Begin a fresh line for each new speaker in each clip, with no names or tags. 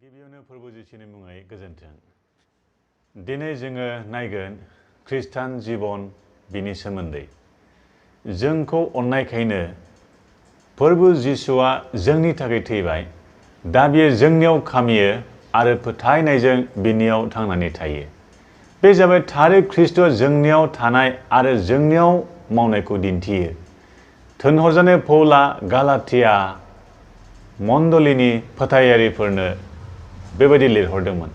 गिबियावनो फोरबो जिसुनि मुङै गोजोन्थों। दिनै जोङो नायगोन खृष्टान जीवन बिनि सोमोन्दै। जोंखौ अननायखायनो फोरबो जिसुआ जोंनि थाखाय थैबाय। दा बियो जोंनियाव खामियो आरो फोथायनायजों बिनियाव थांनानै थायो। बे जाबाय थारै ख्रीष्टआ जोंनियाव थानाय आरो जोंनियाव मावनायखौ दिन्थियो। थोनहरजानाय पौला गालातिया मण्डलीनि फोथायारिफोरनो बेबायदि लिरहरदोंमोन।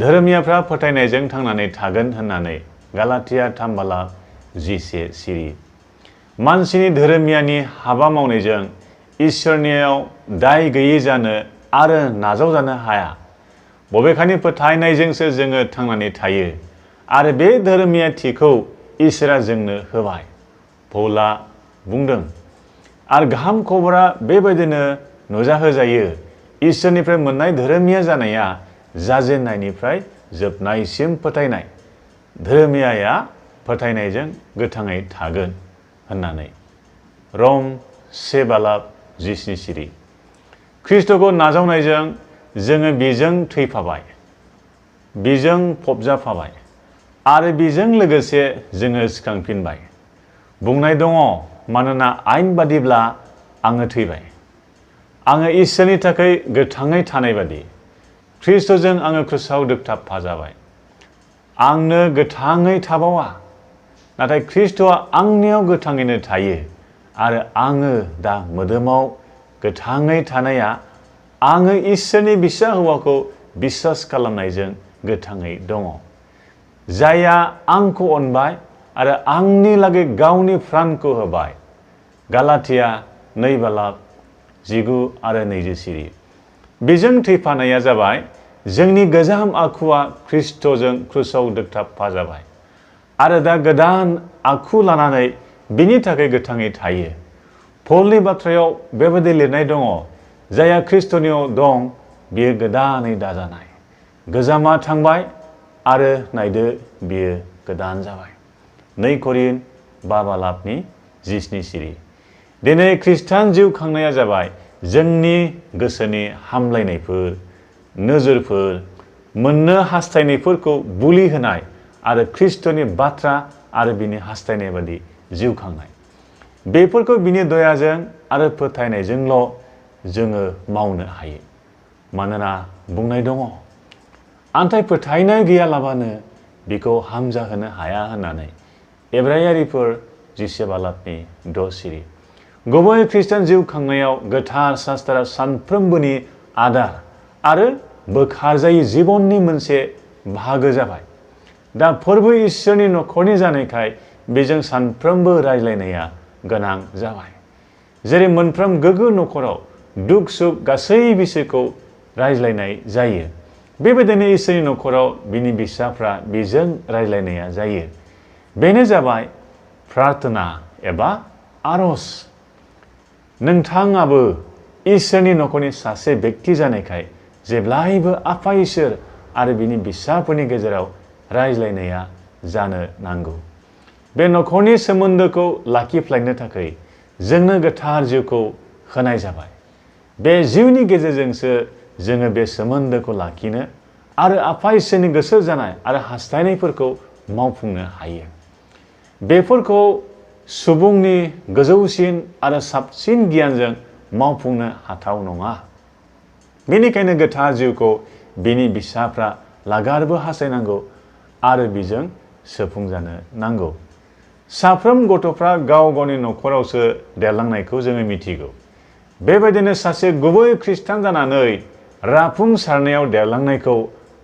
धोरोमियाफ्रा फोथायनायजों थांनानै थागोन होननानै गालातिया 3:10 सिरि। मानसिनि धोरोमियानि हाबा मावनायजों इसोरनियाव दाय गैयै जानो आरो नाजावजानो हाया। बबेखानि फोथायनायजोंसो जोङो थांनानै थायो आरो बे धोरोमियाथिखौ इसोरा जोंनो होबाय। पौला बुंदों आरो गाहाम खबरा बेबायदिनो नुजाहोजायो। इसोरनिफ्राय मोननाय धोरोमिया जानाया जाजेननायनिफ्राय जोबनायसिम फोथायनाय। धोरोमियाया फोथायनायजों गोथाङै थागोन होननानै रम 1:17 सिरि। ख्रीष्टखौ नाजावनायजों जोङो बिजों थैफाबाय, बिजों फबजाफाबाय आरो बिजों लोगोसे जोङो सिखांफिनबाय। बुंनाय दङ, मानोना आयेन बादिब्ला आङो थैबाय, आङो इसोरनि थाखाय गोथाङै थानाय बादि ख्रीष्टजों आङो क्रुसाव दोगथाबफाजाबाय। आंनो गोथाङै थाबावा, नाथाय ख्रीष्टआ आंनियाव गोथाङैनो थायो आरो आङो दा मोदोमाव गोथाङै थानाया आङो इसोरनि फिसा हौवाखौ बिसास खालामनायजों गोथाङै दङ, जायहा आंखौ अनबाय आरो आंनि लागै गावनि प्राणखौ होबाय। गालातिया 2:19 आरो 20 सिरि। बेजों थैफानाया जाबाय जोंनि गोजाम आखुआ ख्रीष्टजों क्रुसाव दोगथाबफाजाबाय आरो दा गोदान आखु लानानै बिनि थाखाय गोथाङै थायो। पलनि बाथ्रायाव बेबायदि लिरनाय दङ, जायहा ख्रीष्टनियाव दं बियो गोदानै दाजानाय। गोजामा थांबाय आरो नायदो बियो गोदान जाबाय। 2 करिन्थ 5:17 सिरि। दिनै खृष्टान जिउ खांनाया जाबाय जोंनि गोसोनि हामलायनायफोर, नोजोरफोर, मोननो हास्थायनायफोरखौ बुलि होनाय आरो ख्रीष्टनि बाथ्रा आरो बिनि हास्थायनाय बादि जिउ खांनाय। बेफोरखौ बिनि दयाजों आरो फोथायनायजोंल' जोङो मावनो हायो। मानोना बुंनाय दङ, नाथाय फोथायनाय गैयालाबानो बिखौ हामजाहोनो हाया होननानै एब्रायारिफोर 10:6 सिरि। गुबै खृष्टान जिउ खांनायाव गोथार शास्त्रआ सानफ्रोमबोनि आदार आरो बोखारजायै जिबननि मोनसे बाहागो जाबाय। दा फोरबो इसोरनि नखरनि जानायखाय बेजों सानफ्रोमबो रायज्लायनाया गोनां जाबाय। जेरै मोनफ्रोम गोग्गो नखराव दुख सुख गासै बिसयखौ रायज्लायनाय जायो, बेबायदिनो इसोरनि नखराव बिनि फिसाफ्रा बेजों रायज्लायनाया जायो। बेनो जाबाय प्रार्थना एबा आरज। नोंथाङाबो इसोरनि नखरनि सासे बेक्ति जानायखाय जेब्लायबो आफा इसोर आरो बिनि फिसाफोरनि गेजेराव रायज्लायनाया जानो नांगौ। बे नखरनि सोमोन्दोखौ लाखिफ्लायनो थाखाय जोंनो गोथार जिउखौ होनाय जाबाय। बे जिउनि गेजेरजोंसो जोङो बे सोमोन्दोखौ लाखिनो आरो आफा इसोरनि गोसो जानाय आरो हास्थायनायफोरखौ मावफुंनो हायो। बेफोरखौ सुबुंनि गोजौसिन आरो साबसिन गियानजों मावफुंनो हाथाव नङा। बेनिखायनो गोथार जिउखौ बिनि फिसाफ्रा लागारबो हास्थायनांगौ आरो बिजों सोफुंजानो नांगौ। साफ्रोम गथ'फ्रा गाव गावनि नखरावसो देरलांनायखौ जोङो मिथिगौ। बेबायदिनो सासे गुबै खृष्टान जानानै राफुंसारनायाव देरलांनायखौ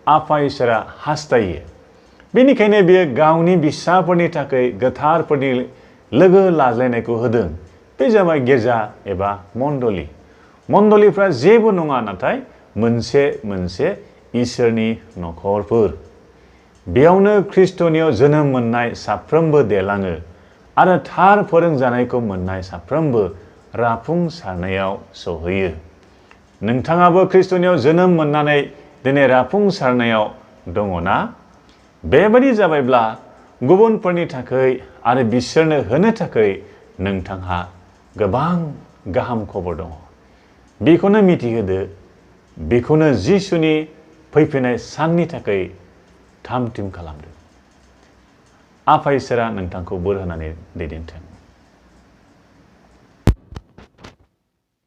आफा इसोरा हास्थायो। बेनिखायनो बियो गावनि फिसाफोरनि थाखाय गोथारफोरनि लोगो लाज्लायनायखौ होदों। बे जाबाय गिर्जा एबा मण्डली। मण्डलीफ्रा जेबो नङा, नाथाय मोनसे मोनसे इसोरनि नखरफोर। बेयावनो ख्रीष्टनियाव जोनोम मोननाय साफ्रोमबो देरलाङो आरो थार फोरोंजानायखौ मोननाय साफ्रोमबो राफुंसारनायाव सौहैयो। नोंथाङाबो ख्रीष्टनियाव जोनोम मोननानै दिनै राफुंसारनायाव दङना? बेबायदि जाबायब्ला गुबुनफोरनि थाखाय आरो बिसोरनो होनो थाखाय नोंथांहा गोबां गाहाम खबर दङ। बेखौनो मिथिहोदो बेखौनो जिसुनि फैफिनाय साननि थाखाय थाम थिम खालामदों। आफा इसोरा नोंथांखौ बोर होनानै दैदेनथों।